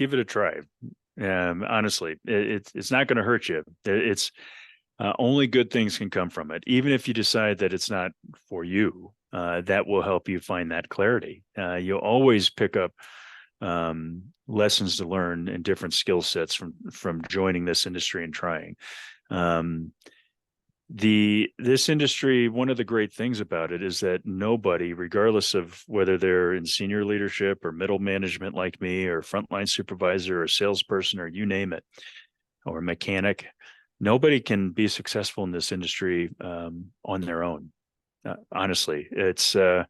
give it a try. Honestly, it's not going to hurt you. It's only good things can come from it. Even if you decide that it's not for you, that will help you find that clarity. You'll always pick up lessons to learn and different skill sets from joining this industry and trying. This industry, one of the great things about it is that nobody, regardless of whether they're in senior leadership or middle management like me, or frontline supervisor or salesperson, or you name it, or mechanic, nobody can be successful in this industry on their own. Honestly, it's we're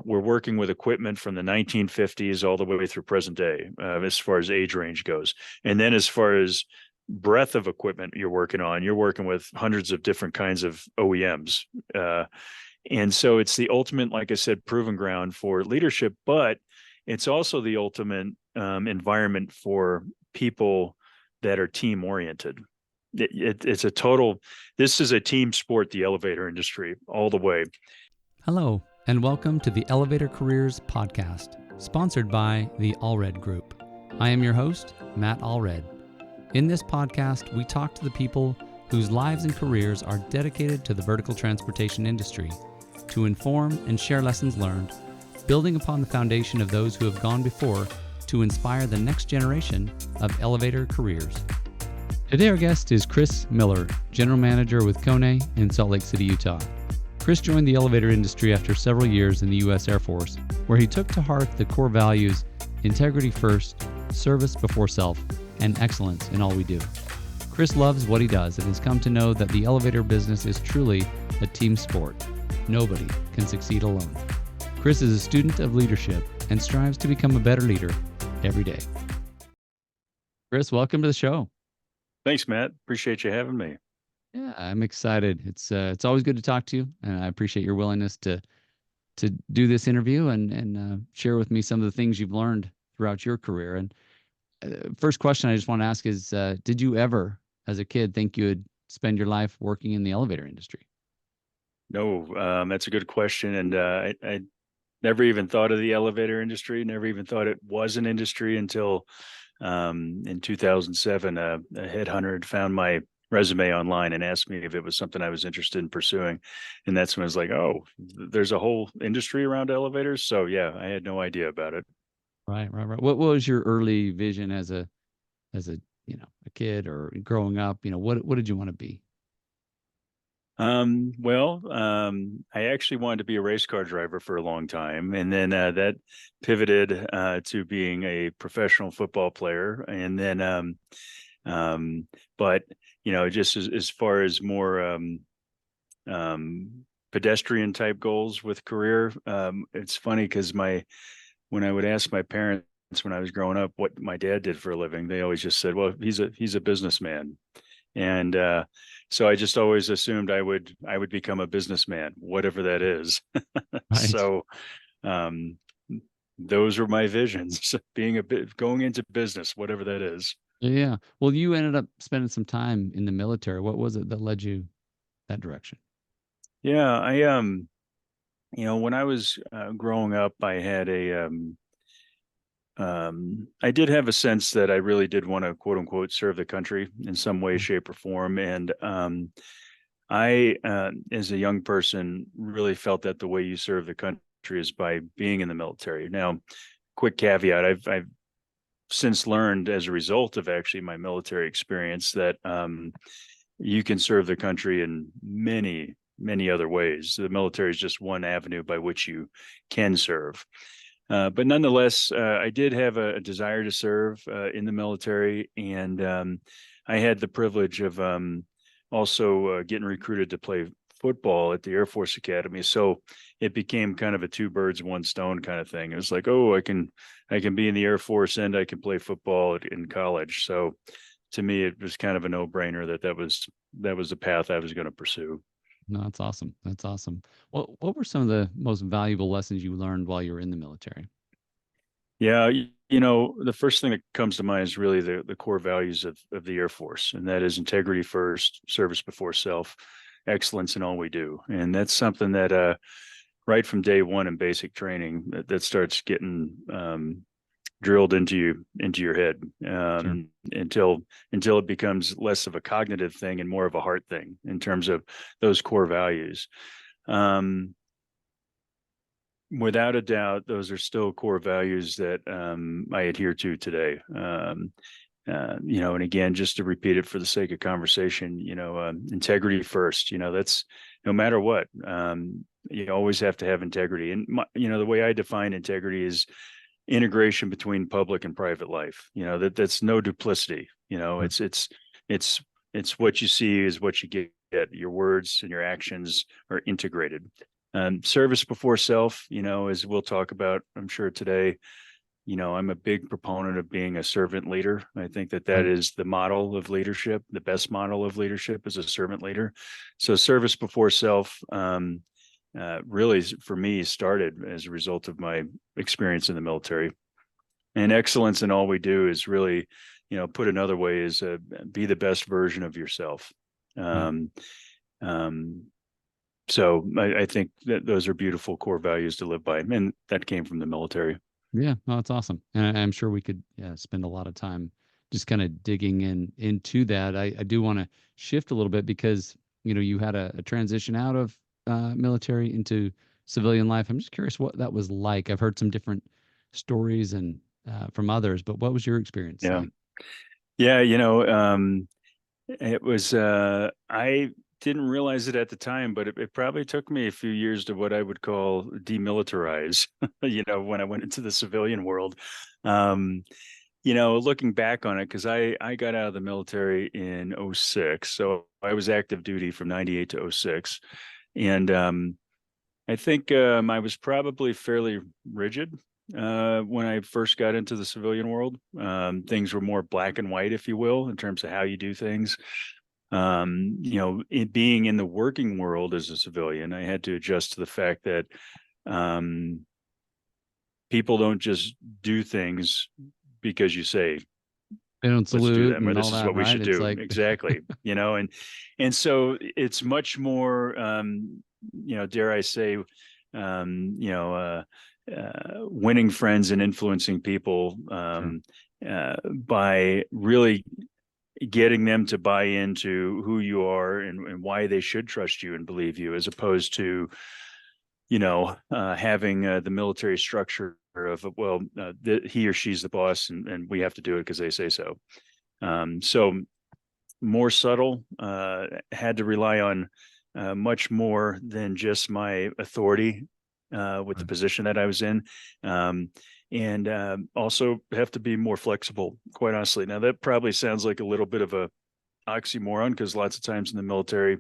working with equipment from the 1950s all the way through present day, as far as age range goes, and then as far as breadth of equipment you're working with hundreds of different kinds of OEMs. And so it's the ultimate, like I said, proven ground for leadership, but it's also the ultimate environment for people that are team oriented. This is a team sport, the elevator industry, all the way. Hello, and welcome to the Elevator Careers Podcast, sponsored by the Allred Group. I am your host, Matt Allred. In this podcast, we talk to the people whose lives and careers are dedicated to the vertical transportation industry to inform and share lessons learned, building upon the foundation of those who have gone before to inspire the next generation of elevator careers. Today, our guest is Chris Miller, General Manager with Kone in Salt Lake City, Utah. Chris joined the elevator industry after several years in the U.S. Air Force, where he took to heart the core values: integrity first, service before self, and excellence in all we do. Chris loves what he does and has come to know that the elevator business is truly a team sport. Nobody can succeed alone. Chris is a student of leadership and strives to become a better leader every day. Chris, welcome to the show. Thanks, Matt. Appreciate you having me. Yeah, I'm excited. It's always good to talk to you, and I appreciate your willingness to do this interview and share with me some of the things you've learned throughout your career. And first question I just want to ask is, did you ever, as a kid, think you would spend your life working in the elevator industry? No, that's a good question. And I never even thought of the elevator industry, never even thought it was an industry until in 2007, a headhunter had found my resume online and asked me if it was something I was interested in pursuing. And that's when I was like, oh, there's a whole industry around elevators. So yeah, I had no idea about it. Right. What was your early vision as a a kid or growing up? What did you want to be? I actually wanted to be a race car driver for a long time, and then that pivoted to being a professional football player, and then but just as far as more pedestrian type goals with career, it's funny because when I would ask my parents when I was growing up what my dad did for a living, they always just said, well, he's a businessman. And so I just always assumed I would become a businessman, whatever that is. Right. So those were my visions, going into business, whatever that is. Yeah. Well, you ended up spending some time in the military. What was it that led you that direction? Yeah, when I was growing up, I had I did have a sense that I really did want to, quote unquote, serve the country in some way, shape, or form. And I, as a young person, really felt that the way you serve the country is by being in the military. Now, quick caveat: I've since learned, as a result of actually my military experience, that you can serve the country in many other ways. The military is just one avenue by which you can serve. But nonetheless, I did have a desire to serve in the military, and I had the privilege of also getting recruited to play football at the Air Force Academy. So it became kind of a two birds, one stone kind of thing. It was like, oh, I can be in the Air Force and I can play football in college. So to me, it was kind of a no brainer that was the path I was going to pursue. No, that's awesome. That's awesome. What were some of the most valuable lessons you learned while you were in the military? Yeah, the first thing that comes to mind is really the core values of the Air Force, and that is integrity first, service before self, excellence in all we do. And that's something that right from day one in basic training that starts getting drilled into your head, Sure. until it becomes less of a cognitive thing and more of a heart thing in terms of those core values. Um, Without a doubt, those are still core values that I adhere to today. And again, just to repeat it for the sake of conversation, integrity first. That's no matter what. You always have to have integrity, and the way I define integrity is integration between public and private life. That's no duplicity. Sure. It's it's what you see is what you get. Your words and your actions are integrated. Service before self, as we'll talk about, I'm sure today. I'm a big proponent of being a servant leader. I think that Right. is the model of leadership. The best model of leadership is a servant leader. So service before self, really for me started as a result of my experience in the military. And excellence in all we do is really, put another way, is be the best version of yourself. Right. Um, um, so I think that those are beautiful core values to live by, and that came from the military. Yeah, no, that's awesome. And I'm sure we could, yeah, spend a lot of time just kind of digging into that. I do want to shift a little bit because, you had a transition out of military into civilian life. I'm just curious what that was like. I've heard some different stories and from others, but what was your experience Yeah. like? Yeah. It was, I didn't realize it at the time, but it probably took me a few years to what I would call demilitarize, when I went into the civilian world. Um, Looking back on it, because I got out of the military in '06, so I was active duty from 98 to '06. And I think I was probably fairly rigid when I first got into the civilian world. Things were more black and white, if you will, in terms of how you do things. It being in the working world as a civilian, I had to adjust to the fact that um, people don't just do things because you say, They don't let's do salute them, or and all this is that, what we right? should It's do. like, Exactly. And so it's much more, dare I say, winning friends and influencing people, sure. by really getting them to buy into who you are, and why they should trust you and believe you, as opposed to, having the military structure of, well, he or she's the boss, and we have to do it because they say so. So more subtle, had to rely on much more than just my authority with the Right. position that I was in. Um, and also have to be more flexible, quite honestly. Now, that probably sounds like a little bit of a oxymoron, because lots of times in the military,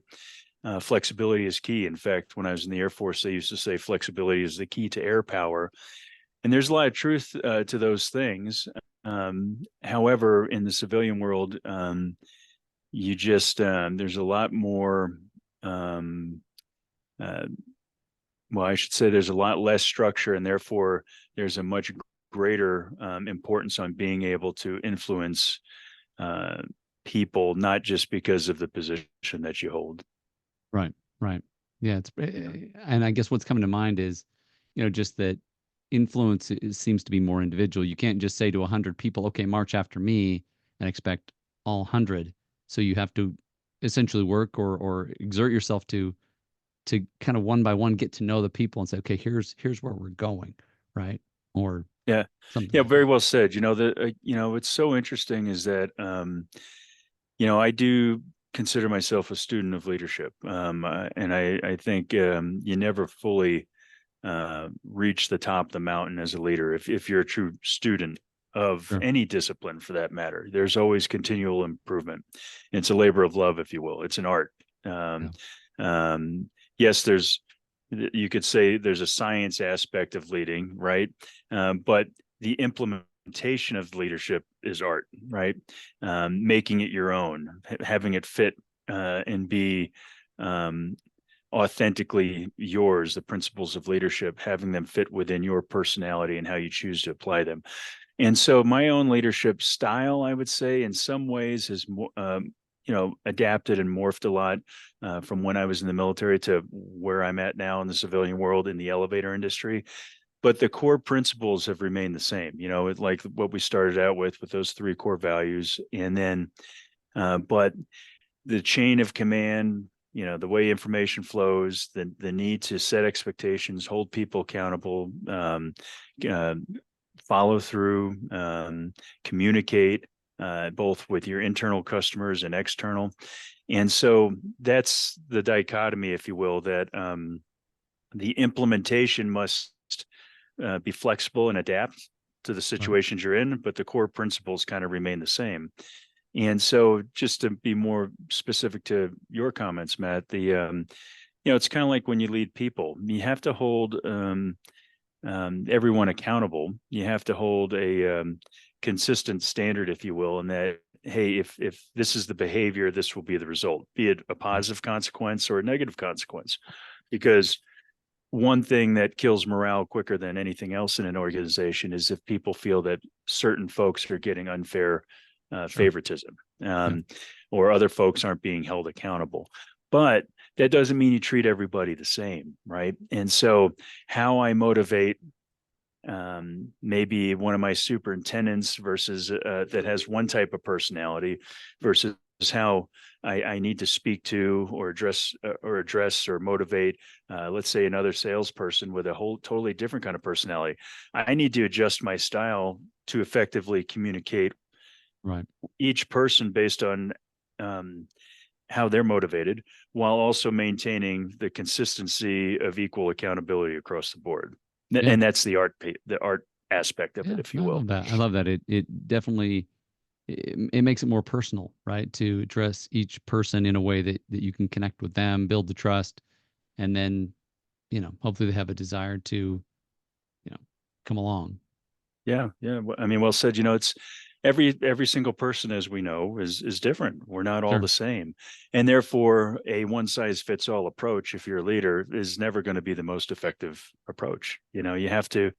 flexibility is key. In fact, when I was in the Air Force, they used to say flexibility is the key to air power. And there's a lot of truth to those things. However, in the civilian world, you just there's a lot more. Um, uh, well, I should say there's a lot less structure, and therefore there's a much greater importance on being able to influence uh, people, not just because of the position that you hold. Right, right. Yeah, and I guess what's coming to mind is, just that influence seems to be more individual. You can't just say to 100 people, "Okay, march after me," and expect all 100. So you have to essentially work or exert yourself to kind of one by one get to know the people and say, "Okay, here's where we're going," right? Or Yeah, something yeah, like very that. well said. What's so interesting is that I do consider myself a student of leadership, and I think you never fully reach the top of the mountain as a leader if you're a true student of Sure. any discipline, for that matter. There's always continual improvement. It's a labor of love, if you will. It's an art. Yeah. Um, yes, you could say there's a science aspect of leading, right? But the implementation of leadership is art, right? Making it your own, having it fit and be um, authentically yours, the principles of leadership, having them fit within your personality and how you choose to apply them. And so my own leadership style, I would say, in some ways has adapted and morphed a lot from when I was in the military to where I'm at now in the civilian world in the elevator industry. but the core principles have remained the same. Like what we started out with those three core values, and then, but the chain of command, the way information flows, the need to set expectations, hold people accountable, uh, follow through, communicate, both with your internal customers and external. And so that's the dichotomy, if you will, that the implementation must be flexible and adapt to the Right. situations you're in, but the core principles kind of remain the same. And so, just to be more specific to your comments, Matt, it's kind of like when you lead people, you have to hold everyone accountable. You have to hold a consistent standard, if you will, and that, hey, if this is the behavior, this will be the result, be it a positive consequence or a negative consequence, because one thing that kills morale quicker than anything else in an organization is if people feel that certain folks are getting unfair Sure. favoritism, or other folks aren't being held accountable. But that doesn't mean you treat everybody the same, right? And so, how I motivate maybe one of my superintendents versus that has one type of personality versus how I need to speak to or address or motivate, let's say, another salesperson with a whole totally different kind of personality. I need to adjust my style to effectively communicate Right. each person based on how they're motivated, while also maintaining the consistency of equal accountability across the board. Yeah. And that's the art aspect of it, Yeah. if No, you I will. love that. I love that. It definitely, it makes it more personal, right? To address each person in a way that you can connect with them, build the trust, and then, hopefully they have a desire to, come along. Yeah, yeah. I mean, well said. It's every single person, as we know, is different. We're not all Sure. the same, and therefore, a one size fits all approach, if you're a leader, is never going to be the most effective approach. You have to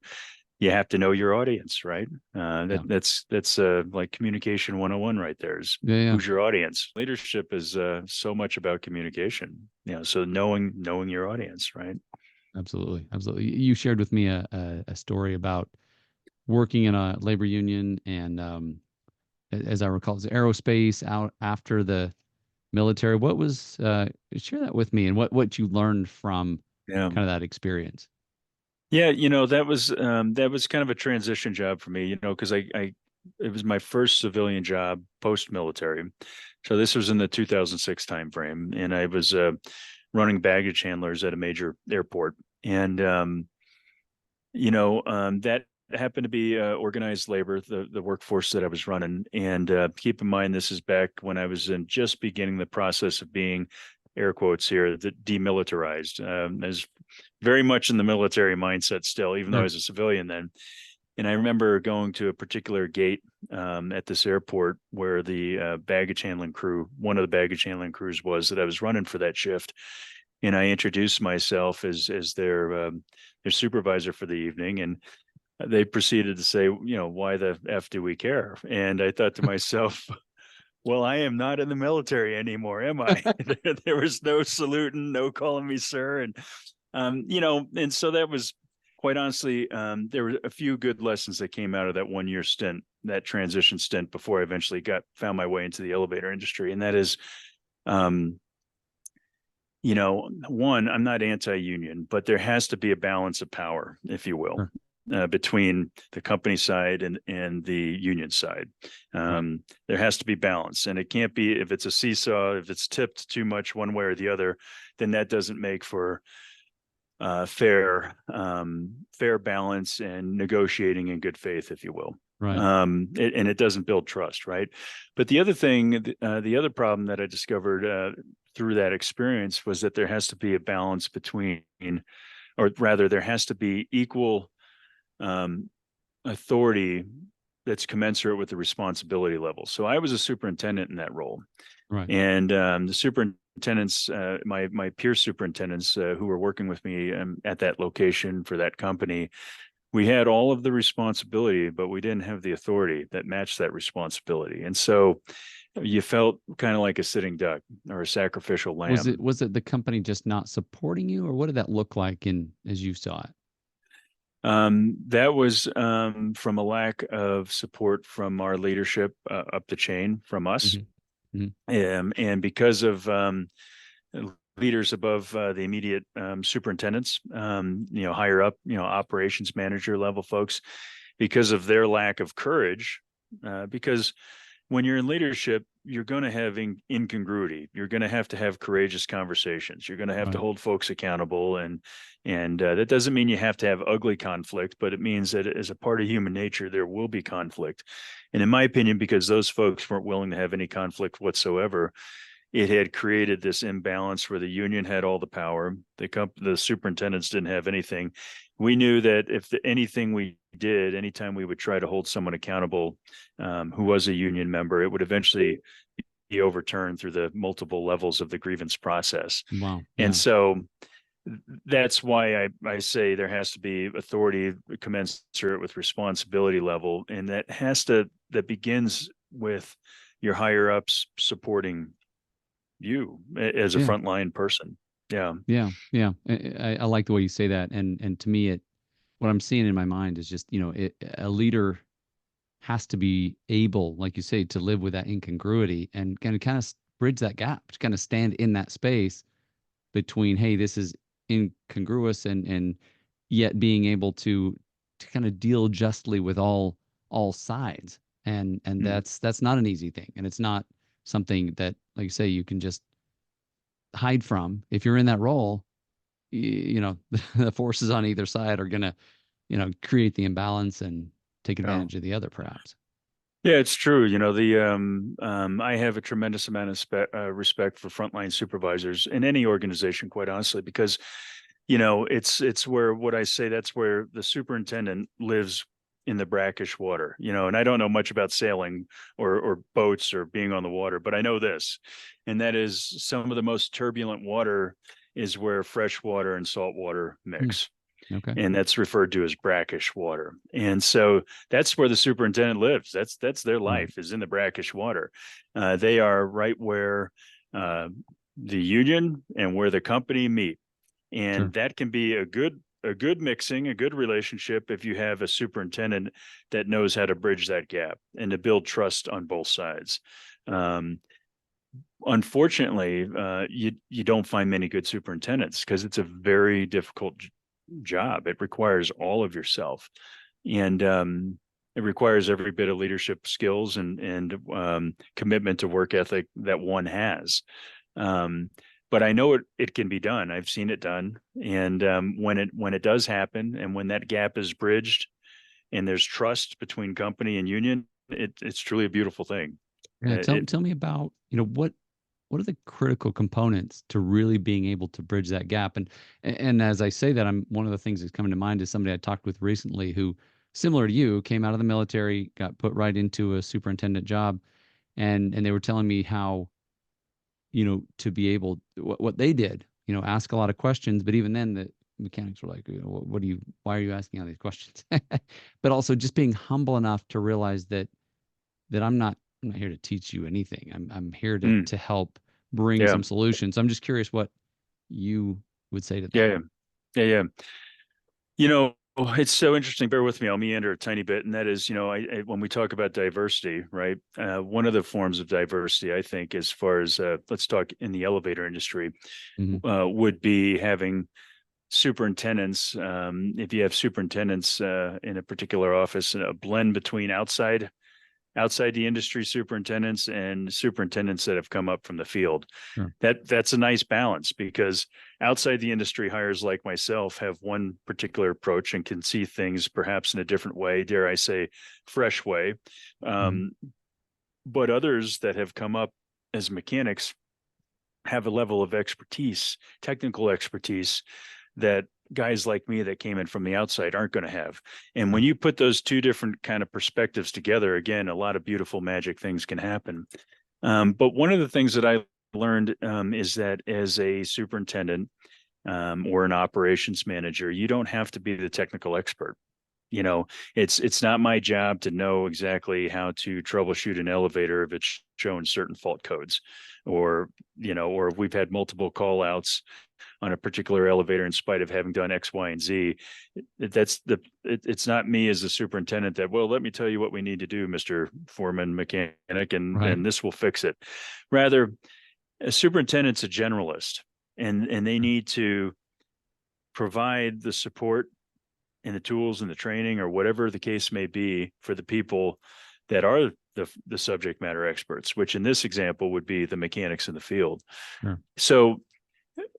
know your audience, right? Yeah. That's like communication 101 right there, is Yeah. Yeah. who's your audience. Leadership is so much about communication. So knowing your audience, right? Absolutely. Absolutely. You shared with me a story about working in a labor union and, as I recall, it's aerospace out after the military. What was, share that with me and what you learned from Yeah. kind of that experience. Yeah, that was kind of a transition job for me, because I it was my first civilian job post military. So this was in the 2006 timeframe, and I was running baggage handlers at a major airport, and that happened to be organized labor, the workforce that I was running. And keep in mind, this is back when I was in just beginning the process of being, air quotes here, demilitarized. I was very much in the military mindset still, even though I Sure. was a civilian then. And I remember going to a particular gate at this airport where the baggage handling crew, one of the baggage handling crews was that I was running for that shift. And I introduced myself as their supervisor for the evening. And they proceeded to say, why the F do we care? And I thought to myself, well, I am not in the military anymore, am I? There was no saluting, no calling me sir. And so that was, quite honestly, there were a few good lessons that came out of that 1 year stint, that transition stint, before I eventually found my way into the elevator industry. And that is, um, one, I'm not anti-union, but there has to be a balance of power, if you will, Sure. between the company side and the union side. Right. There has to be balance, and it can't be, if it's a seesaw, if it's tipped too much one way or the other, then that doesn't make for fair balance and negotiating in good faith, if you will. Right. And it doesn't build trust, right? But the other thing, the other problem that I discovered through that experience was that there has to be a balance between, or rather, there has to be equal authority that's commensurate with the responsibility level. So I was a superintendent in that role, Right. and the superintendents, my peer superintendents who were working with me at that location for that company, we had all of the responsibility, but we didn't have the authority that matched that responsibility. And so you felt kind of like a sitting duck or a sacrificial Was it lamb. was it the company just not supporting you, or what did that look like in as you saw it? That was from a lack of support from our leadership up the chain from us, Hmm. Hmm. and because of leaders above the immediate superintendents, higher up, operations manager level folks, because of their lack of courage. Because when you're in leadership, you're going to have incongruity. You're going to have courageous conversations. You're going to have to Right. hold folks accountable, and that doesn't mean you have to have ugly conflict, but it means that as a part of human nature, there will be conflict. And in my opinion, because those folks weren't willing to have any conflict whatsoever, it had created this imbalance where the union had all the power. The superintendents didn't have anything. We knew that if anything we did, anytime we would try to hold someone accountable who was a union member, it would eventually be overturned through the multiple levels of the grievance process. Wow. And Yeah. so that's why I say there has to be authority commensurate with responsibility level. And that begins with your higher ups supporting you as a Yeah. frontline person. Yeah. Yeah. Yeah. I like the way you say that. And to me, what I'm seeing in my mind is just, a leader has to be able, like you say, to live with that incongruity and kind of bridge that gap, to kind of stand in that space between, hey, this is incongruous, and yet being able to kind of deal justly with all sides. And Mhm. that's not an easy thing. And it's not something that, like you say, you can just hide from. If you're in that role, the forces on either side are gonna, create the imbalance and take Yeah. advantage of the other, perhaps. Yeah, it's true. I have a tremendous amount of respect for frontline supervisors in any organization, quite honestly, because it's where what I say, that's where the superintendent lives in the brackish water. And I don't know much about sailing or boats or being on the water, but I know this, and that is some of the most turbulent water is where fresh water and salt water Hmm. mix. Okay. And that's referred to as brackish water. And so that's where the superintendent lives. That's their Right. life, is in the brackish water. They are right where uh, the union and where the company meet, and Sure. that can be a good mixing, a good relationship if you have a superintendent that knows how to bridge that gap and to build trust on both sides. Um, Unfortunately, you don't find many good superintendents because it's a very difficult job. It requires all of yourself, and it requires every bit of leadership skills and commitment to work ethic that one has. Um, but I know it can be done. I've seen it done, and when it does happen, and when that gap is bridged, and there's trust between company and union, it's truly a beautiful thing. Yeah. Tell It tell me about, what are the critical components to really being able to bridge that gap? And as I say that, I'm one of the things that's coming to mind is somebody I talked with recently who, similar to you, came out of the military, got put right into a superintendent job, and they were telling me how, to be able, what they did, ask a lot of questions, but even then the mechanics were like, what do you, why are you asking all these questions? But also just being humble enough to realize that I'm not here to teach you anything. I'm here to mm, to help bring yeah, some solutions. So I'm just curious what you would say to yeah, that. yeah, yeah, yeah. You know, it's so interesting. Bear with me. I'll meander a tiny bit. And that is, when we talk about diversity, right? One of the forms of diversity, I think, as far as let's talk in the elevator industry, Hmm. would be having superintendents. If you have superintendents in a particular office, a blend between outside the industry superintendents and superintendents that have come up from the field. Sure. That's a nice balance, because outside the industry hires like myself have one particular approach and can see things perhaps in a different way, dare I say, fresh way. Hmm. Um, but others that have come up as mechanics have a level of expertise, technical expertise, that guys like me that came in from the outside aren't going to have. And when Sure. you put those two different kind of perspectives together, again, a lot of beautiful magic things can happen. But one of the things that I learned is that as a superintendent or an operations manager, you don't have to be the technical expert. You know, it's not my job to know exactly how to troubleshoot an elevator if it's showing certain fault codes, or or we've had multiple call outs on a particular elevator in spite of having done X, Y, and Z. It's not me as the superintendent that, well, let me tell you what we need to do, Mr. Foreman Mechanic, and Right. this will fix it. Rather, a superintendent's a generalist, and they need to provide the support and the tools and the training or whatever the case may be for the people that are the subject matter experts, which in this example would be the mechanics in the field. Sure. So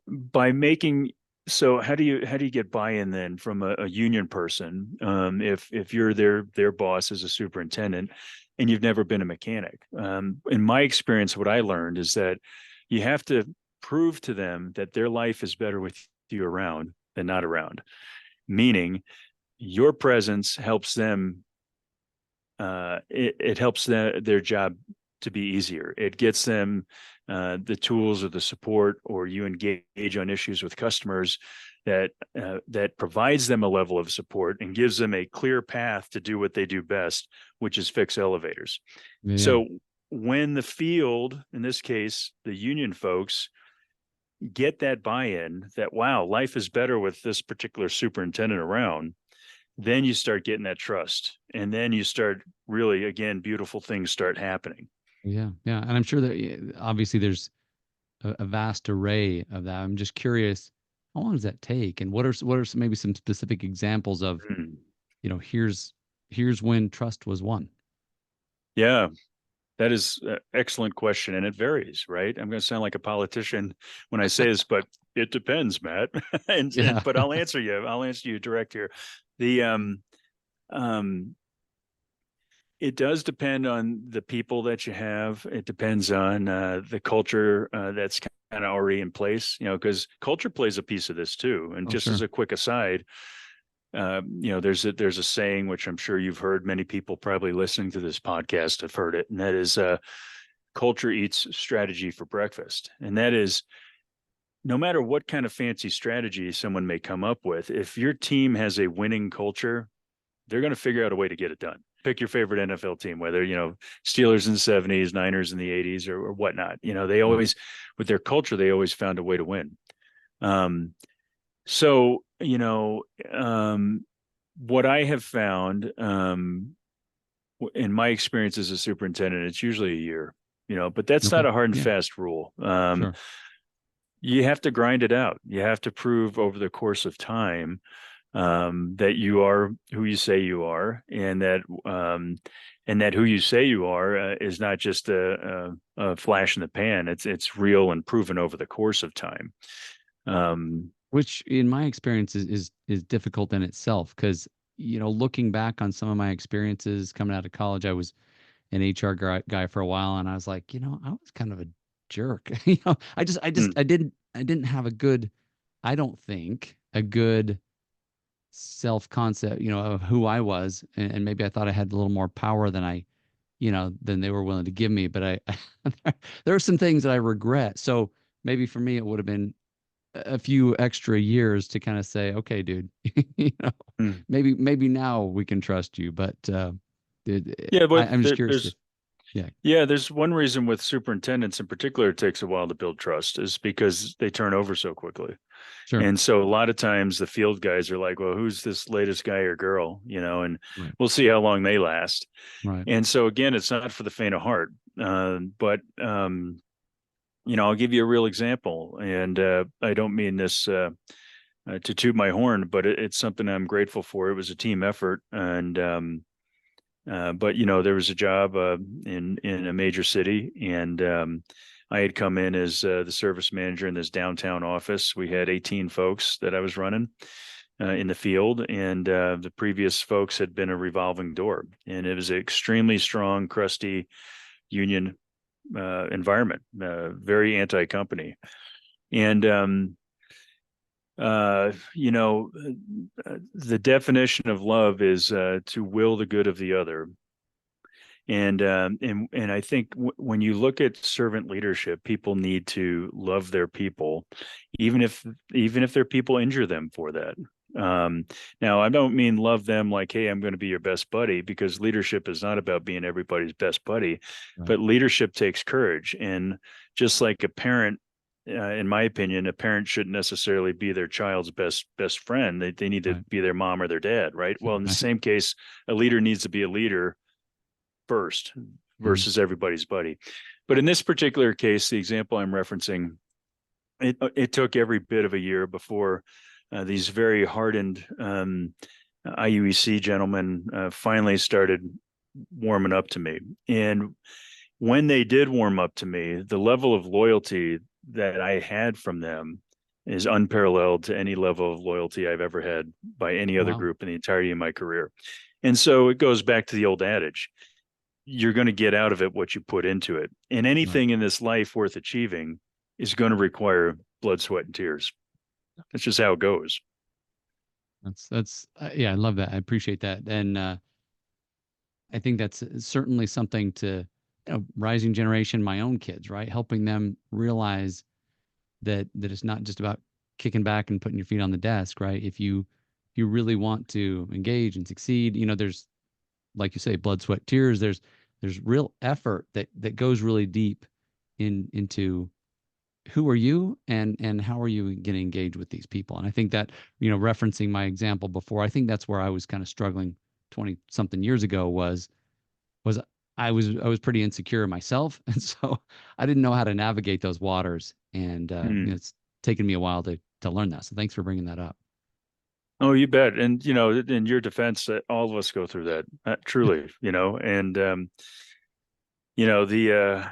by making how do you get buy-in then from a union person, if you're their boss as a superintendent and you've never been a mechanic? In my experience, what I learned is that you have to prove to them that their life is better with you around than not around, meaning your presence helps them. It helps their job to be easier. It gets them the tools or the support, or you engage on issues with customers that provides them a level of support and gives them a clear path to do what they do best, which is fix elevators. Yeah. So when the field, in this case, the union folks, get that buy-in that, wow, life is better with this particular superintendent around, then you start getting that trust. And then you start really, again, beautiful things start happening. Yeah. Yeah. And I'm sure that obviously there's a vast array of that. I'm just curious, how long does that take? And what are maybe some specific examples of, Hmm. here's when trust was won? Yeah, that is an excellent question. And it varies, right? I'm going to sound like a politician when I say this, but it depends, Matt. Yeah. But I'll answer you. I'll answer you direct here. The um, It does depend on the people that you have. It depends on the culture that's kind of already in place, because culture plays a piece of this too. And Oh, just as sure. a quick aside, there's a saying which I'm sure you've heard. Many people probably listening to this podcast have heard it, and that is culture eats strategy for breakfast. And that is, no matter what kind of fancy strategy someone may come up with, if your team has a winning culture, they're going to figure out a way to get it done. Pick your favorite NFL team, whether, Steelers in the 70s, Niners in the 80s, or whatnot. They Right. always, with their culture, they always found a way to win. So, what I have found in my experience as a superintendent, it's usually a year, but that's Okay. not a hard and Yeah. fast rule. Sure. You have to grind it out. You have to prove over the course of time that you are who you say you are, and that who you say you are is not just a flash in the pan. It's real and proven over the course of time. Which in my experience is difficult in itself because, looking back on some of my experiences coming out of college, I was an HR guy for a while, and I was like, I was kind of a jerk. mm, I didn't have a good, I don't think a good self concept, of who I was, and maybe I thought I had a little more power than than they were willing to give me. But there are some things that I regret. So maybe for me, it would have been a few extra years to kind of say, okay, dude, you know, mm. maybe now we can trust you. But Yeah, but I'm just curious if, yeah, there's one reason with superintendents in particular, it takes a while to build trust, is because they turn over so quickly. sure, And so a lot of times the field guys are like, well, who's this latest guy or girl, and right, we'll see how long they last. right, And so again, it's not for the faint of heart. But I'll give you a real example, and I don't mean this to toot my horn, but it's something I'm grateful for. It was a team effort, and but there was a job in a major city, and I had come in as the service manager in this downtown office. We had 18 folks that I was running in the field, and the previous folks had been a revolving door, and it was an extremely strong, crusty union environment, very anti-company, and the definition of love is to will the good of the other. And I think when you look at servant leadership, people need to love their people, even if their people injure them for that. Now, I don't mean love them like, hey, I'm going to be your best buddy, because leadership is not about being everybody's best buddy, right, but leadership takes courage. And just like a parent in my opinion, a parent shouldn't necessarily be their child's best friend. They need to Right. be their mom or their dad, right? Well, in the Right. same case, a leader needs to be a leader first Mm. versus everybody's buddy. But in this particular case, the example I'm referencing, it took every bit of a year before these very hardened IUEC gentlemen finally started warming up to me. And when they did warm up to me, the level of loyalty that I had from them is unparalleled to any level of loyalty I've ever had by any other Wow. group in the entirety of my career. And so it goes back to the old adage, you're going to get out of it what you put into it. And Right. anything in this life worth achieving is going to require blood, sweat, and tears. That's just how it goes. That's yeah, I love that. I appreciate that. And I think that's certainly something to, rising generation, my own kids, right? Helping them realize that it's not just about kicking back and putting your feet on the desk, right? If you really want to engage and succeed, there's, like you say, blood, sweat, tears. There's real effort that goes really deep into who are you and how are you going to engage with these people. And I think that, referencing my example before, I think that's where I was kind of struggling 20 something years ago was I was pretty insecure myself, and so I didn't know how to navigate those waters. And Mm. it's taken me a while to learn that. So thanks for bringing that up. Oh, you bet. And, in your defense, all of us go through that, truly, and, the,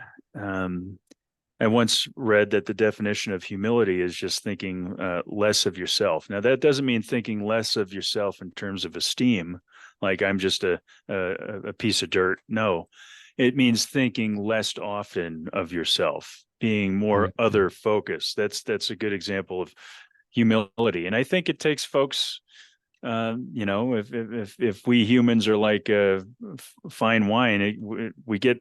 I once read that the definition of humility is just thinking less of yourself. Now, that doesn't mean thinking less of yourself in terms of esteem, like I'm just a piece of dirt. No, it means thinking less often of yourself, being more Right. Yeah. other focused. That's a good example of humility. And I think it takes folks, if we humans are like fine wine, we get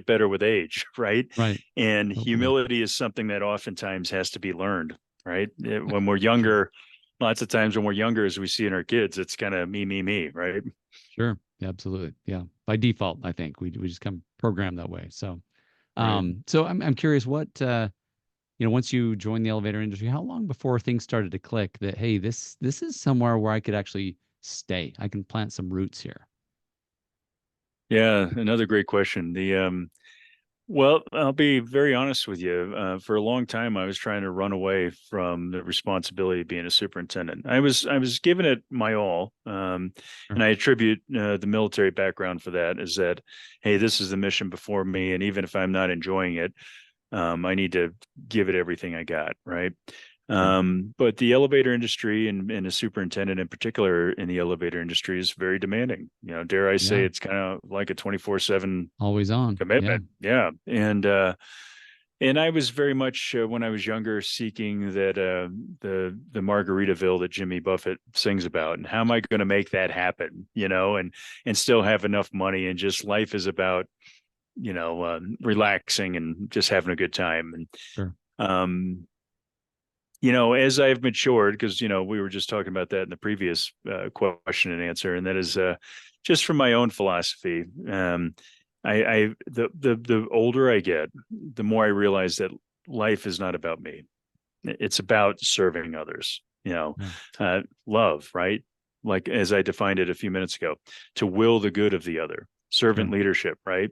better with age, right? Right. And Hopefully. humility is something that oftentimes has to be learned, right? Yeah, When we're sure. younger, lots of times when we're younger, as we see in our kids, it's kind of me, right? Sure. Yeah, absolutely. Yeah. By default, I think we just come programmed that way. So, Right. so I'm curious what, once you joined the elevator industry, how long before things started to click that, hey, this is somewhere where I could actually stay. I can plant some roots here. Yeah, another great question. Well, I'll be very honest with you. For a long time, I was trying to run away from the responsibility of being a superintendent. I was giving it my all, Sure. and I attribute the military background for that. Is that, hey, this is the mission before me, and even if I'm not enjoying it, I need to give it everything I got, right? Sure. But the elevator industry and a superintendent in particular in the elevator industry is very demanding. Dare I say Yeah. it's kind of like a 24/7 Always on. Yeah. commitment. Yeah. And I was very much when I was younger seeking that the Margaritaville that Jimmy Buffett sings about, and how am I going to make that happen? And still have enough money, and just life is about relaxing and just having a good time. And Sure. um, as I've matured, because we were just talking about that in the previous question and answer, and that is just from my own philosophy. The older I get, the more I realize that life is not about me. It's about serving others. Yeah. Love, right? Like as I defined it a few minutes ago, to will the good of the other, servant Sure. leadership, right?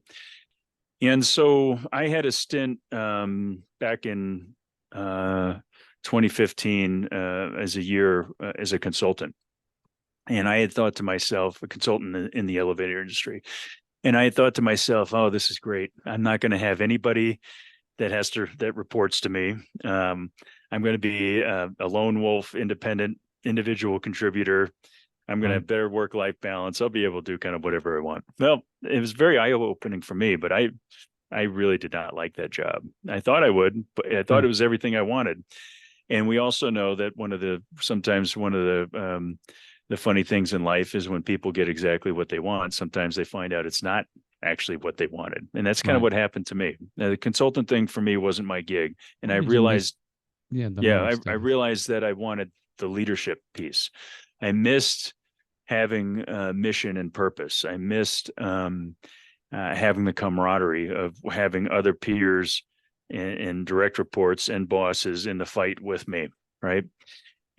And so I had a stint back in uh, 2015 as a year as a consultant. And I had thought to myself, a consultant in the elevator industry, and I had thought to myself, oh, this is great. I'm not going to have anybody that reports to me. I'm going to be a lone wolf, independent individual contributor. I'm going to Right. have better work-life balance. I'll be able to do kind of whatever I want. Well, it was very eye-opening for me, but I really did not like that job. I thought I would, but I thought Sure. it was everything I wanted. And we also know that sometimes one of the funny things in life is when people get exactly what they want, sometimes they find out it's not actually what they wanted. And that's kind of Right. what happened to me. Now, the consultant thing for me wasn't my gig. And I What did you miss? realized, Yeah, the yeah, most I of? realized that I wanted the leadership piece. I missed having a mission and purpose. I missed having the camaraderie of having other peers and direct reports and bosses in the fight with me, right?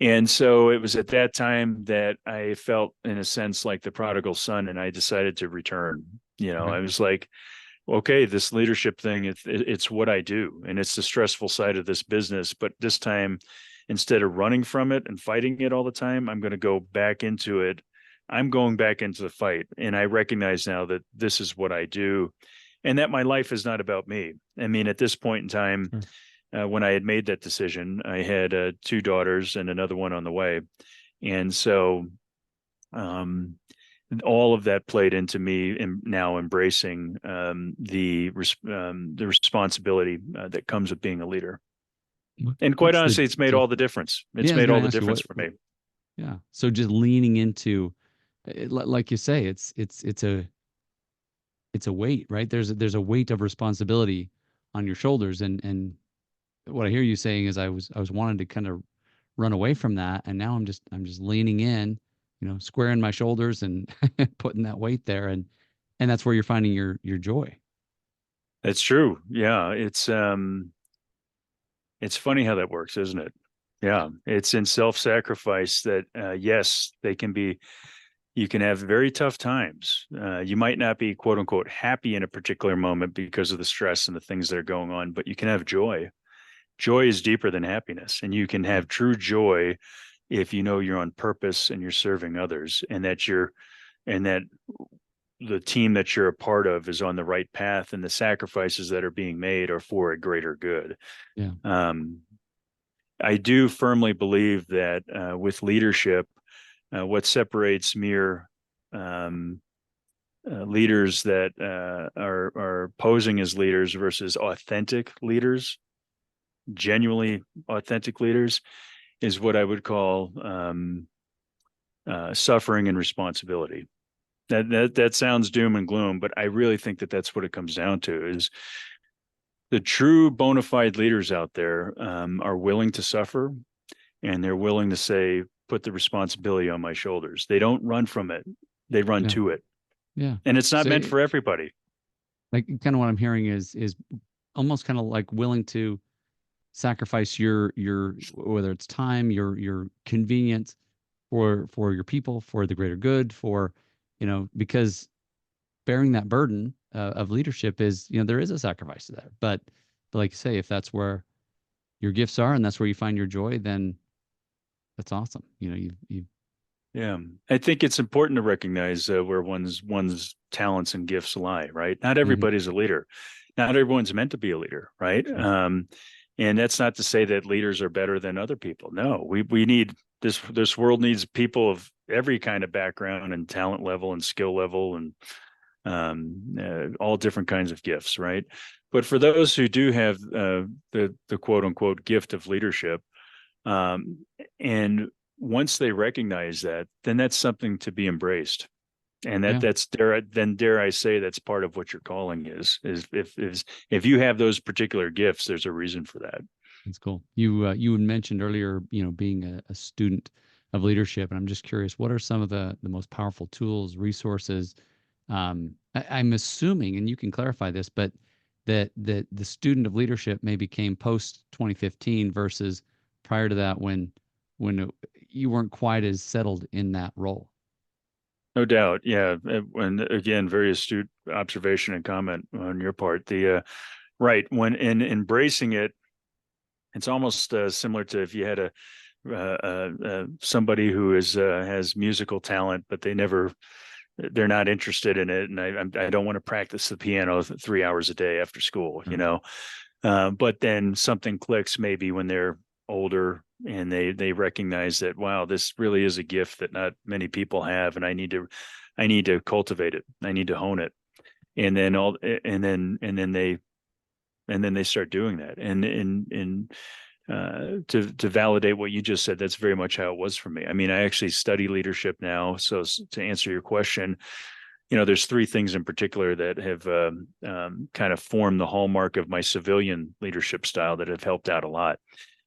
And so it was at that time that I felt, in a sense, like the prodigal son, and I decided to return. Okay. I was like, okay, this leadership thing, it's what I do, and it's the stressful side of this business. But this time, instead of running from it and fighting it all the time, I'm going to go back into it. I'm going back into the fight, and I recognize now that this is what I do, and that my life is not about me. I mean, at this point in time, Sure. when I had made that decision, I had two daughters and another one on the way, and so um, all of that played into me now embracing the responsibility that comes with being a leader. And quite What's the honestly, it's made all the difference. It's Yeah, I was made going all to the ask you difference for me. yeah. So just leaning into, like you say, it's a weight, right? There's a weight of responsibility on your shoulders, and what I hear you saying is I was wanting to kind of run away from that, and now I'm just leaning in, squaring my shoulders and putting that weight there, and that's where you're finding your joy. It's true. Yeah, it's funny how that works, isn't it? Yeah, it's in self-sacrifice that yes, they can be. You can have very tough times. You might not be quote unquote happy in a particular moment because of the stress and the things that are going on, but you can have joy. Joy is deeper than happiness, and you can Yeah, have true joy if you know you're on purpose and you're serving others, and that the team that you're a part of is on the right path, and the sacrifices that are being made are for a greater good. yeah, Um, I do firmly believe that with leadership, what separates mere um, leaders that are posing as leaders versus authentic leaders, genuinely authentic leaders, is what I would call suffering and responsibility. That sounds doom and gloom, but I really think that that's what it comes down to. Is the true bona fide leaders out there are willing to suffer, and they're willing to say, put the responsibility on my shoulders. They don't run from it; they run yeah, to it, yeah. and it's not meant So, for everybody. like, kind of what I'm hearing is almost kind of like willing to sacrifice your whether it's time, your convenience for your people, for the greater good, for because bearing that burden of leadership is, there is a sacrifice to that. But like you say, if that's where your gifts are and that's where you find your joy, then that's awesome. You Yeah, I think it's important to recognize where one's talents and gifts lie. Right? Not Mhm. everybody's a leader. Not everyone's meant to be a leader. Right? Sure. And that's not to say that leaders are better than other people. No, we need this world needs people of every kind of background and talent level and skill level and all different kinds of gifts. Right? But for those who do have the quote unquote gift of leadership, um, and once they recognize that, then that's something to be embraced. And Yeah, dare I say that's part of what your calling is if you have those particular gifts, there's a reason for that. that's cool. You had mentioned earlier, being a student of leadership, and I'm just curious, what are some of the most powerful tools, resources? I'm assuming, and you can clarify this, but that the student of leadership maybe came post 2015 versus prior to that, when you weren't quite as settled in that role. No doubt. Yeah. And again, very astute observation and comment on your part. The right when in embracing it, it's almost similar to if you had a somebody who is has musical talent, but they're not interested in it, and I don't want to practice the piano 3 hours a day after school, Sure. But then something clicks maybe when they're older and they recognize that wow, this really is a gift that not many people have, and I need to cultivate it. I need to hone it, and then all and then they start doing that, and to validate what you just said, that's very much how it was for me. I mean, I actually study leadership now. So to answer your question, there's three things in particular that have kind of formed the hallmark of my civilian leadership style that have helped out a lot.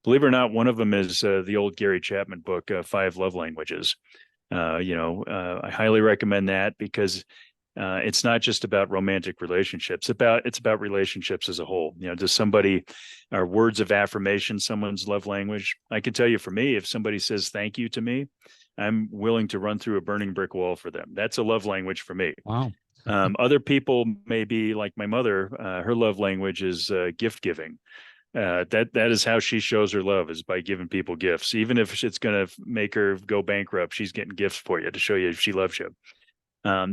Believe it or not, one of them is the old Gary Chapman book, Five Love Languages. I highly recommend that because It's not just about romantic relationships. It's about relationships as a whole. Does somebody, are words of affirmation someone's love language? I can tell you, for me, if somebody says thank you to me, I'm willing to run through a burning brick wall for them. That's a love language for me. Wow. Other people may be like my mother. Her love language is gift giving. That is how she shows her love, is by giving people gifts. Even if it's going to make her go bankrupt, she's getting gifts for you to show you she loves you.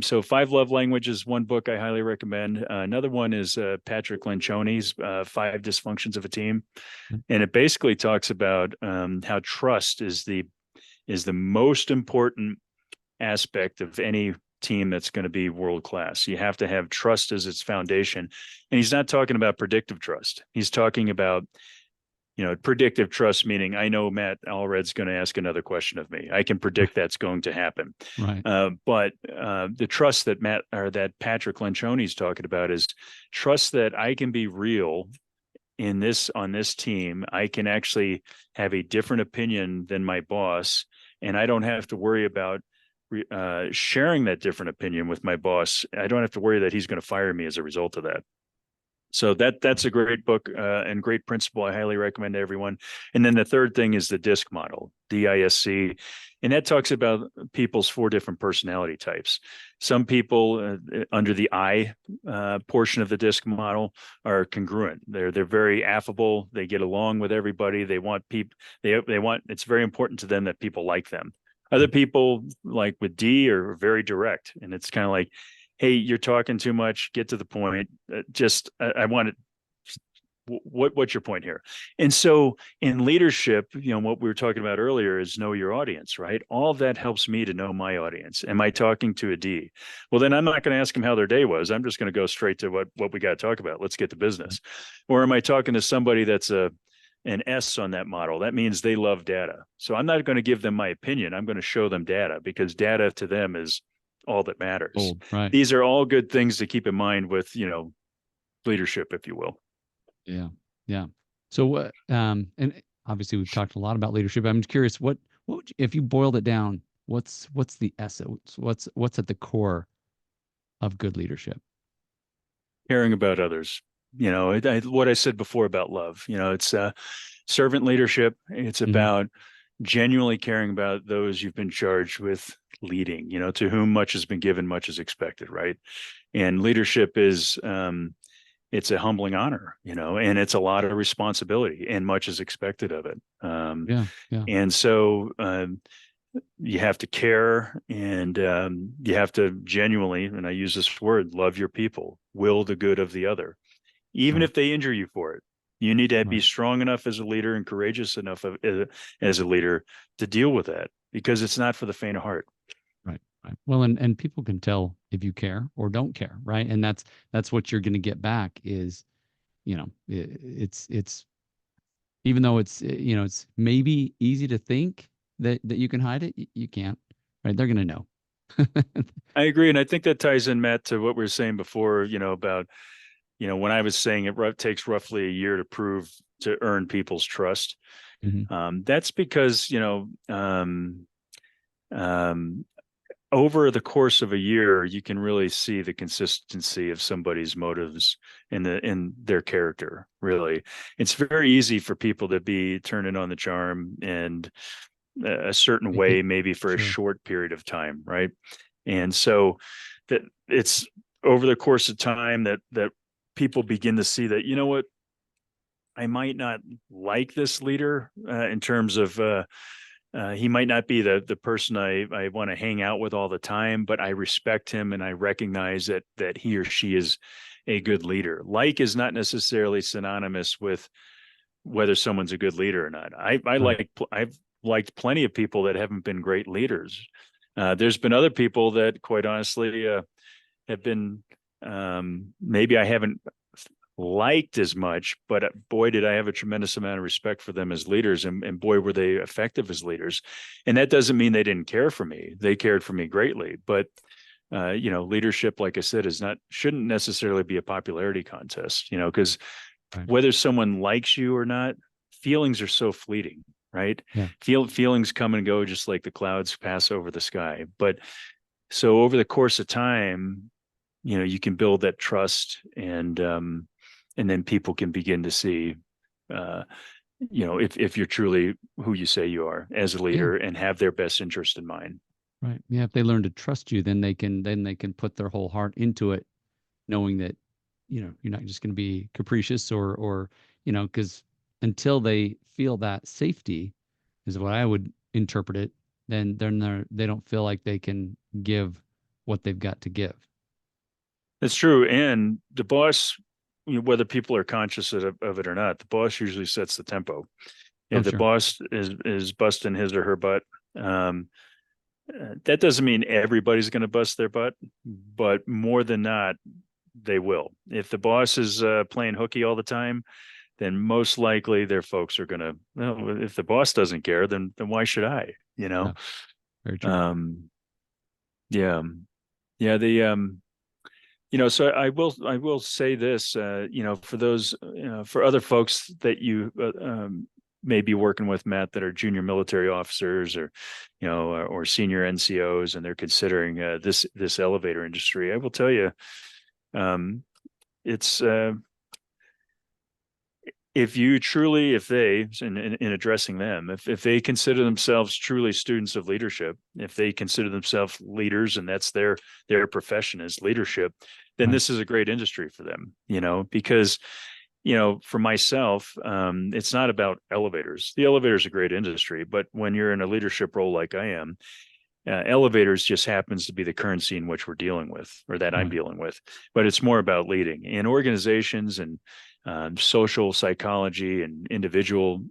So Five Love Languages, one book I highly recommend. Another one is Patrick Lencioni's Five Dysfunctions of a Team. And it basically talks about how trust is the most important aspect of any team that's going to be world class. You have to have trust as its foundation. And he's not talking about predictive trust. He's talking about, predictive trust, meaning I know Matt Allred's going to ask another question of me. I can predict that's going to happen. Right. But the trust that that Patrick Lencioni's talking about is trust that I can be real on this team. I can actually have a different opinion than my boss, and I don't have to worry about sharing that different opinion with my boss. I don't have to worry that he's going to fire me as a result of that. So that's a great book and great principle. I highly recommend to everyone. And then the third thing is the DISC model, DISC, and that talks about people's 4 different personality types. Some people under the I portion of the DISC model are congruent. They're very affable. They get along with everybody. They want people. They want. It's very important to them that people like them. Other people, like with D, are very direct, and it's kind of like, hey, you're talking too much. Get to the point. I want it. What's your point here? And so in leadership, what we were talking about earlier is know your audience, right? All of that helps me to know my audience. Am I talking to a D? Well, then I'm not going to ask them how their day was. I'm just going to go straight to what we got to talk about. Let's get to business. Or am I talking to somebody that's an S on that model? That means they love data. So I'm not going to give them my opinion. I'm going to show them data, because data to them is all that matters. Right. These are all good things to keep in mind with, leadership, if you will. Yeah. Yeah. So, and obviously we've talked a lot about leadership. I'm curious, what would you, if you boiled it down, what's the essence? What's at the core of good leadership? Caring about others. What I said before about love, it's servant leadership. It's about genuinely caring about those you've been charged with leading, to whom much has been given, much is expected, right? And leadership is, it's a humbling honor, and it's a lot of responsibility, and much is expected of it. Yeah. And so you have to care, and you have to genuinely, and I use this word, love your people, will the good of the other, even if they injure you for it. You need to be strong enough as a leader and courageous enough as a leader to deal with that, because it's not for the faint of heart. Right. Well, and people can tell if you care or don't care, right? And that's what you're going to get back is, it's even though it's it's maybe easy to think that you can hide it, you can't, right? They're going to know. I agree, and I think that ties in, Matt, to what we were saying before, about when I was saying it takes roughly a year to earn people's trust. That's because over the course of a year, you can really see the consistency of somebody's motives in their character. Really, it's very easy for people to be turning on the charm and a certain way, maybe for a short period of time, right? And so that it's over the course of time that people begin to see that, what, I might not like this leader in terms of he might not be the person I want to hang out with all the time, but I respect him and I recognize that he or she is a good leader. Like is not necessarily synonymous with whether someone's a good leader or not. I've liked plenty of people that haven't been great leaders. There's been other people that, quite honestly, have been maybe I haven't liked as much, but boy, did I have a tremendous amount of respect for them as leaders, and boy, were they effective as leaders. And that doesn't mean they didn't care for me. They cared for me greatly, but leadership, like I said, shouldn't necessarily be a popularity contest, because whether someone likes you or not, feelings are so fleeting, right? Yeah. Feelings come and go just like the clouds pass over the sky. But so over the course of time, you can build that trust, and then people can begin to see, uh, if you're truly who you say you are as a Yeah. leader and have their best interest in mind. Right. Yeah. If they learn to trust you, then they can put their whole heart into it, knowing that, you're not just going to be capricious or, because until they feel that safety is what I would interpret it, then they don't feel like they can give what they've got to give. It's true. And the boss, whether people are conscious of it or not, the boss usually sets the tempo. Oh, If the sure. boss is busting his or her butt, that doesn't mean everybody's going to bust their butt, but more than not, they will. If the boss is playing hooky all the time, then most likely their folks are going to, well, if the boss doesn't care, then why should I? Yeah. Very true. Um, yeah, yeah. So I will say this, for those, for other folks that you may be working with, Matt, that are junior military officers, or, or senior NCOs, and they're considering this elevator industry. I will tell you, um, it's if they, in addressing them, if they consider themselves truly students of leadership, if they consider themselves leaders, and that's their profession is leadership, then Right. this is a great industry for them, because, for myself, it's not about elevators. The elevator is a great industry, but when you're in a leadership role like I am, elevators just happens to be the currency in which we're dealing with, or that I'm Right. dealing with. But it's more about leading in organizations, and social psychology, and individual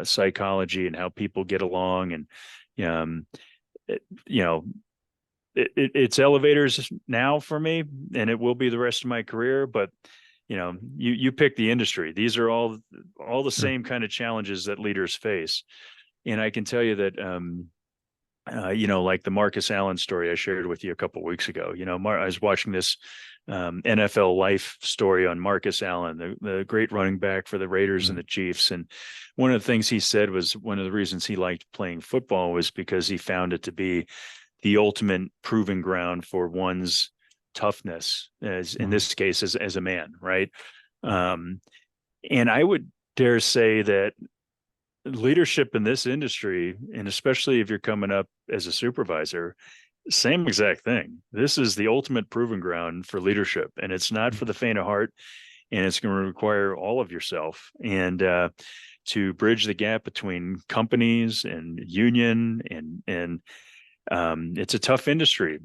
psychology, and how people get along. And it, you know it's elevators now for me, and it will be the rest of my career. But you pick the industry. These are all the Sure. same kind of challenges that leaders face. And I can tell you that, like the Marcus Allen story I shared with you a couple of weeks ago. I was watching this NFL Life story on Marcus Allen, the great running back for the Raiders and Right. the Chiefs. And one of the things he said was one of the reasons he liked playing football was because he found it to be the ultimate proving ground for one's toughness, as in Wow. this case, as a man, right? Right. Um, and I would dare say that leadership in this industry, and especially if you're coming up as a supervisor, same exact thing. This is the ultimate proving ground for leadership, and it's not Yeah. for the faint of heart. And it's going to require all of yourself, and to bridge the gap between companies and union, and it's a tough industry,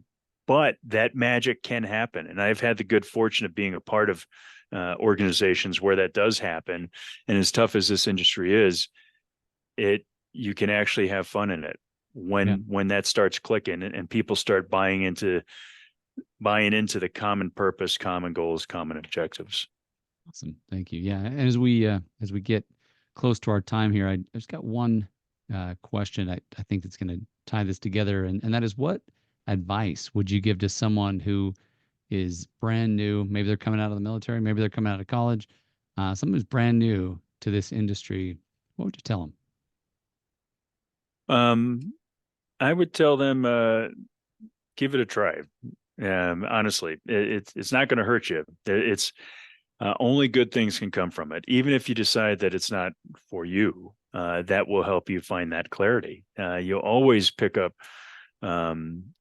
but that magic can happen. And I've had the good fortune of being a part of organizations where that does happen. And as tough as this industry is, it you can actually have fun in it Yeah. when that starts clicking, and people start buying into the common purpose, common goals, common objectives. Awesome. Thank you. Yeah. And as we get close to our time here, I just got one question I think that's going to tie this together, and that is, what advice would you give to someone who is brand new? Maybe they're coming out of the military, maybe they're coming out of college, someone who's brand new to this industry. What would you tell them? um I would tell them, give it a try. Honestly, it's not going to hurt you. It's only good things can come from it. Even if you decide that it's not for you, that will help you find that clarity. You'll always pick up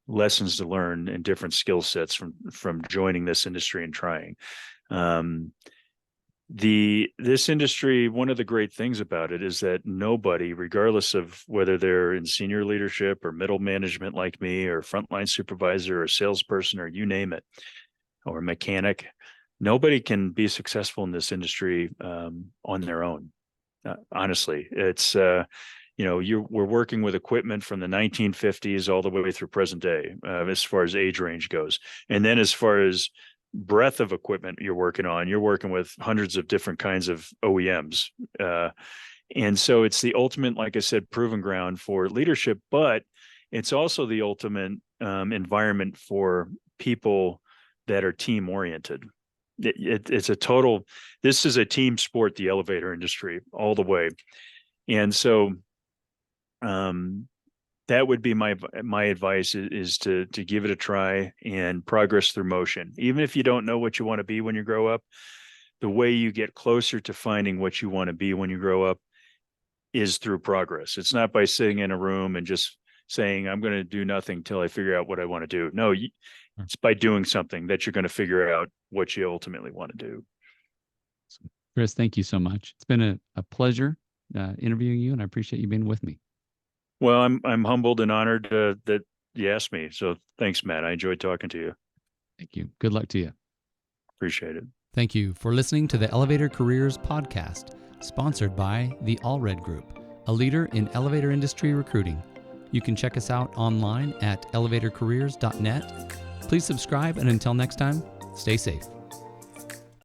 lessons to learn and different skill sets from joining this industry and trying. Um, this industry, one of the great things about it is that nobody, regardless of whether they're in senior leadership or middle management like me, or frontline supervisor or salesperson, or you name it, or mechanic, nobody can be successful in this industry on their own. Honestly, it's we're working with equipment from the 1950s all the way through present day, as far as age range goes. And then as far as breadth of equipment you're working with hundreds of different kinds of OEMs. And so it's the ultimate, like I said, proven ground for leadership, but it's also the ultimate environment for people that are team oriented. It's this is a team sport, the elevator industry, all the way. And so, um, that would be my advice is to give it a try and progress through motion. Even if you don't know what you want to be when you grow up, the way you get closer to finding what you want to be when you grow up is through progress. It's not by sitting in a room and just saying, I'm going to do nothing till I figure out what I want to do. No, it's by doing something that you're going to figure out what you ultimately want to do. Chris, thank you so much. It's been a pleasure interviewing you, and I appreciate you being with me. Well, I'm humbled and honored that you asked me. So thanks, Matt. I enjoyed talking to you. Thank you. Good luck to you. Appreciate it. Thank you for listening to the Elevator Careers podcast, sponsored by the Allred Group, a leader in elevator industry recruiting. You can check us out online at elevatorcareers.net. Please subscribe, and until next time, stay safe.